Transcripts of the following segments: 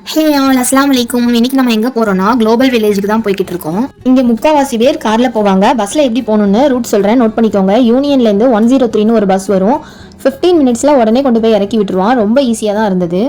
Hey all அஸ்ஸலாமு அலைக்கும். இன்னைக்கு நம்ம எங்க போறோம்னா குளோபல் வில்லேஜுக்கு தான் போய்கிட்டு இருக்கோம். இங்க முக்காவாசி பேர் கார்ல போவாங்க. பஸ்ல எப்படி போகணும்னு ரூட் சொல்றேன், நோட் பண்ணிக்கோங்க. யூனியன்ல இருந்து 103ன்னு ஒரு பஸ் வரும். 15 மினிட்ஸ்ல உடனே கொண்டு போய் இறக்கி விட்டுருவான். ரொம்ப ஈஸியா தான் இருந்தது.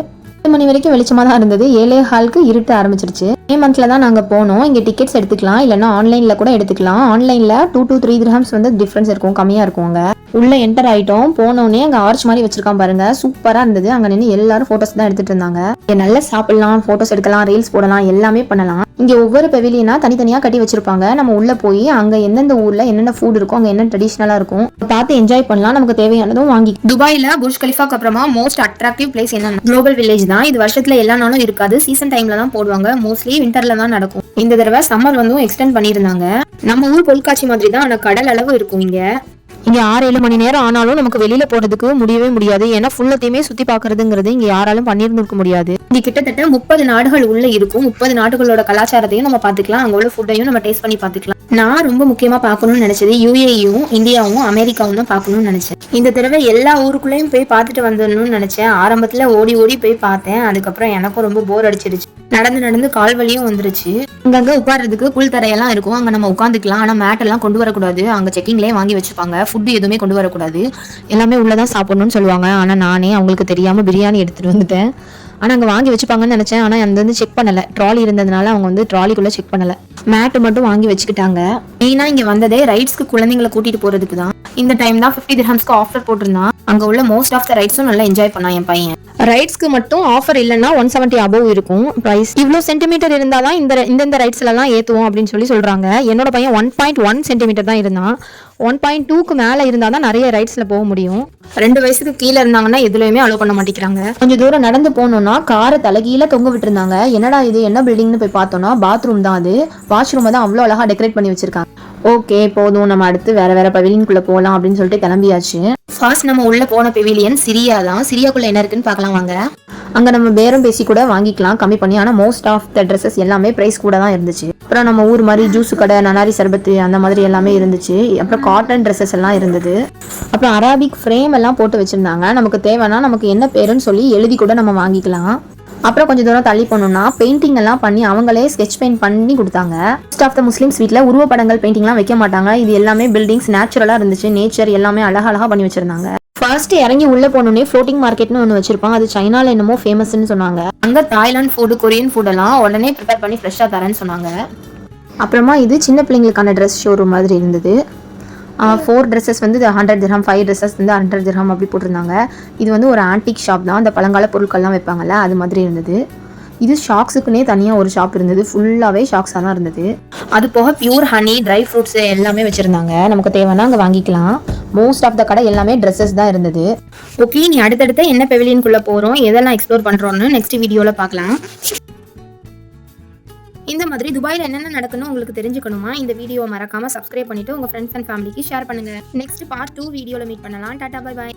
8 மணி வரைக்கும் வெளிச்சமா தான் இருந்தது. 7:15க்கு இருட்ட ஆரம்பிச்சிருச்சு. மே மந்த்ல தான் நாங்க போனோம். இங்க டிக்கெட்ஸ் எடுத்துக்கலாம், இல்லைன்னா ஆன்லைன்ல கூட எடுத்துக்கலாம். ஆன்லைன்ல 2 to 3 திர்ஹம்ஸ் வந்து டிஃபரன்ஸ் இருக்கும், கம்மியா இருக்கும். அங்க உள்ள என்டர் ஆயிட்டோம். போனோடனே அங்க ஆர்ச் மாதிரி வச்சிருக்கான் பாருங்க, சூப்பரா இருந்தது. அங்க நின்று எல்லாரும் போட்டோஸ் தான் எடுத்துட்டு இருந்தாங்க. நல்லா சாப்பிடலாம், போட்டோஸ் எடுக்கலாம், ரீல்ஸ் போடலாம், எல்லாமே பண்ணலாம். இங்க ஒவ்வொரு பெவிலியனா தனித்தனியா கட்டி வச்சிருப்பாங்க. நம்ம உள்ள போய் அங்க எந்தெந்த ஊர்ல என்னென்ன ஃபுட் இருக்கும், அங்க என்ன ட்ரெடிஷனலா இருக்கும் பார்த்து என்ஜாய் பண்ணலாம். நமக்கு தேவையானதும் வாங்கி. துபாயில புர்ஜ் கலிஃபாக்கு அப்புறமா மோஸ்ட் அட்ராக்டிவ் பிளேஸ் என்னன்னா குளோபல் வில்லேஜ் தான். இது வருஷத்துல எல்லா நாளும் இருக்காது, சீசன் டைம்ல தான் போடுவாங்க. மோஸ்ட்லி விண்டர்ல தான் நடக்கும். இந்த தடவை சம்மர் வந்து எக்ஸ்டெண்ட் பண்ணியிருந்தாங்க. நம்ம ஊர் பொருட்காட்சி மாதிரி தான், ஆனா கடல் அளவு இருக்கும். இங்க 6-7 மணி நேரம் ஆனாலும் நமக்கு வெளியில போறதுக்கு முடியவே முடியாது. ஏன்னா ஃபுல்லத்தையுமே சுத்தி பாக்குறதுங்கிறது இங்க யாராலும் பண்ணியிருந்திருக்க முடியாது. இங்க கிட்டத்தட்ட 30 நாடுகள் உள்ள இருக்கும். 30 நாடுகளோட கலாச்சாரத்தையும் நம்ம பாத்துக்கலாம், அங்க உள்ள ஃபுட்டையும் நம்ம டேஸ்ட் பண்ணி பாத்துக்கலாம். நான் ரொம்ப முக்கியமா பார்க்கணும்னு நினைச்சது யுஏஇயும் இந்தியாவும் அமெரிக்காவும் தான் பார்க்கணும்னு நினைச்சேன். இந்த தடவை எல்லா ஊருக்குள்ளேயும் போய் பார்த்துட்டு வந்துடணும்னு நினைச்சேன். ஆரம்பத்துல ஓடி ஓடி போய் பார்த்தேன். அதுக்கப்புறம் எனக்கும் ரொம்ப போர் அடிச்சிருச்சு. நடந்து கால் வலியும் வந்துருச்சு. அங்கங்க உட்கார்றதுக்கு புல் தரையெல்லாம் இருக்கும், அங்க நம்ம உட்காந்துக்கலாம். ஆனா மேட் எல்லாம் கொண்டு வரக்கூடாது, அங்க செக்கிங்லேயே வாங்கி வச்சிருப்பாங்க. ஃபுட்டு எதுவுமே கொண்டு வரக்கூடாது, எல்லாமே உள்ளதான் சாப்பிடணும்னு சொல்லுவாங்க. ஆனா நானே அவங்களுக்கு தெரியாம பிரியாணி எடுத்துட்டு வந்துட்டேன். ஆனால் அங்கே வாங்கி வச்சுப்பாங்கன்னு நினச்சேன். ஆனால் அந்த வந்து செக் பண்ணலை, ட்ராலி இருந்ததுனால அவங்க வந்து ட்ராலிக்குள்ளே செக் பண்ணலை. மேட்டு மட்டும் வாங்கி வச்சுக்கிட்டாங்க. மெயினாக இங்கே வந்ததே ரைட்ஸ்க்கு குழந்தைங்களை கூட்டிகிட்டு போகிறதுக்கு தான். இந்த டைம் தான் 50 திர்ஹம்ஸ்க்கு ஆஃபர் போட்டிருந்தான். அங்கே உள்ள மோஸ்ட் ஆஃப் த ரைட்ஸும் நல்லா என்ஜாய் பண்ணான் என் பையன். ரைட்ஸ்க்கு மட்டும் ஆஃபர் இல்லைன்னா 170 அபவ் இருக்கும் ப்ரைஸ். இவ்வளோ சென்டிமீட்டர் இருந்தால் தான் இந்த ரைட்ஸ்லாம் ஏற்றுவோம் அப்படின்னு சொல்கிறாங்க. என்னோட பையன் 1.1 சென்டிமீட்டர் தான் இருந்தான். 1.2க்கு மேலே இருந்தால் தான் நிறைய ரைட்ஸில் போக முடியும். 2 வயசுக்கு கீழே இருந்தாங்கன்னா எதுலையுமே அலோவ் பண்ண மாட்டேங்கிறாங்க. கொஞ்சம் தூரம் நடந்து போனோம்னா காரை தலைகீழ தொங்க விட்டுருந்தாங்க. என்னடா இது என்ன பில்டிங்னு போய் பார்த்தோம்னா பாத்ரூம் தான் அது. வாஷ்ரூமை தான் அவ்வளோ அழகா டெக்கரேட் பண்ணி வச்சிருக்காங்க. ஓகே போதும், நம்ம அடுத்து வேற பெவிலியனுக்குள்ள போகலாம் அப்படின்னு சொல்லிட்டு கிளம்பியாச்சு. ஃபர்ஸ்ட் நம்ம உள்ள போன பெவிலியன் சிரியா தான். சிரியாக்குள்ள என்ன இருக்குன்னு பார்க்கலாம் வாங்க. அங்க நம்ம பேரம் பேசி கூட வாங்கிக்கலாம் கம்மி பண்ணி. ஆனா மோஸ்ட் ஆஃப் த ட்ரெஸ்ஸஸ் எல்லாமே பிரைஸ் கூட தான் இருந்துச்சு. அப்புறம் நம்ம ஊர் மாதிரி ஜூஸ் கடை, நனாரி சர்பத்து அந்த மாதிரி எல்லாமே இருந்துச்சு. அப்புறம் காட்டன் ட்ரெஸ்ஸஸ் எல்லாம் இருந்தது. அப்புறம் அரபிக் ஃப்ரேம் எல்லாம் போட்டு வச்சிருந்தாங்க. நமக்கு தேவைன்னா நமக்கு என்ன பேருன்னு சொல்லி எழுதி கூட நம்ம வாங்கிக்கலாம். அப்புறம் கொஞ்சம் தூரம் தள்ளி போனோம்னா பெயிண்டிங் எல்லாம் பண்ணி அவங்களே ஸ்கெட்ச் பெயிண்ட் பண்ணி கொடுத்தாங்க. மோஸ்ட் ஆஃப் த முஸ்லிம்ஸ் வீட்டில் உருவப்படங்கள் பெயிண்டிங்லாம் வைக்க மாட்டாங்க. இது எல்லாமே பில்டிங்ஸ் நேச்சுரலா இருந்துச்சு. நேச்சர் எல்லாமே அழகா பண்ணி வச்சிருந்தாங்க. ஃபர்ஸ்ட் இறங்கி உள்ள போனோடனே ஃப்ளோட்டிங் மார்க்கெட்னு ஒன்று வச்சிருப்பாங்க. அது சைனால என்னமோ ஃபேமஸ்ன்னு சொன்னாங்க. அங்கே தாய்லாந்து ஃபுட்டு, கொரியன் ஃபுட் எல்லாம் உடனே ப்ரிப்பேர் பண்ணி ஃப்ரெஷ்ஷாக தரேன்னு சொன்னாங்க. அப்புறமா இது சின்ன பிள்ளைங்களுக்கான ட்ரெஸ் ஷோரூம் மாதிரி இருந்தது. 4 ட்ரெஸ்ஸஸ் வந்து 100 திர்ஹம், 5 ட்ரெஸ்ஸஸ் வந்து 100 திர்ஹம் அப்படி போட்டிருந்தாங்க. இது வந்து ஒரு ஆன்டிக் ஷாப் தான், அந்த பழங்கால பொருட்கள்லாம் வைப்பாங்கல்ல அது மாதிரி இருந்தது. இது ஷாக்ஸுக்குன்னே தனியாக ஒரு ஷாப் இருந்தது. ஃபுல்லாகவே ஷாக்ஸாக தான் இருந்தது. அது போக பியூர் ஹனி, ட்ரை ஃப்ரூட்ஸ் எல்லாமே வச்சுருந்தாங்க. நமக்கு தேவைன்னா அங்கே வாங்கிக்கலாம். மோஸ்ட் ஆஃப் த கடை எல்லாமே ட்ரெஸ்ஸஸ் தான் இருந்தது. ஓகே, நீ அடுத்தடுத்து என்ன பெவிலியனுக்குள்ளே போகிறோம், எதெல்லாம் எக்ஸ்ப்ளோர் பண்ணுறோன்னு நெக்ஸ்ட் வீடியோவில் பார்க்கலாம். இந்த மாதிரி துபாயில் என்னென்ன நடக்குன்னு உங்களுக்கு தெரிஞ்சுக்கணுமா? இந்த வீடியோவை மறக்காமல் சப்ஸ்கிரைப் பண்ணிவிட்டு உங்கள் ஃப்ரெண்ட்ஸ் அண்ட் ஃபேமிலிக்கு ஷேர் பண்ணுங்கள். நெக்ஸ்ட் பார்ட் 2 வீடியோவில் மீட் பண்ணலாம். Tata, bye bye.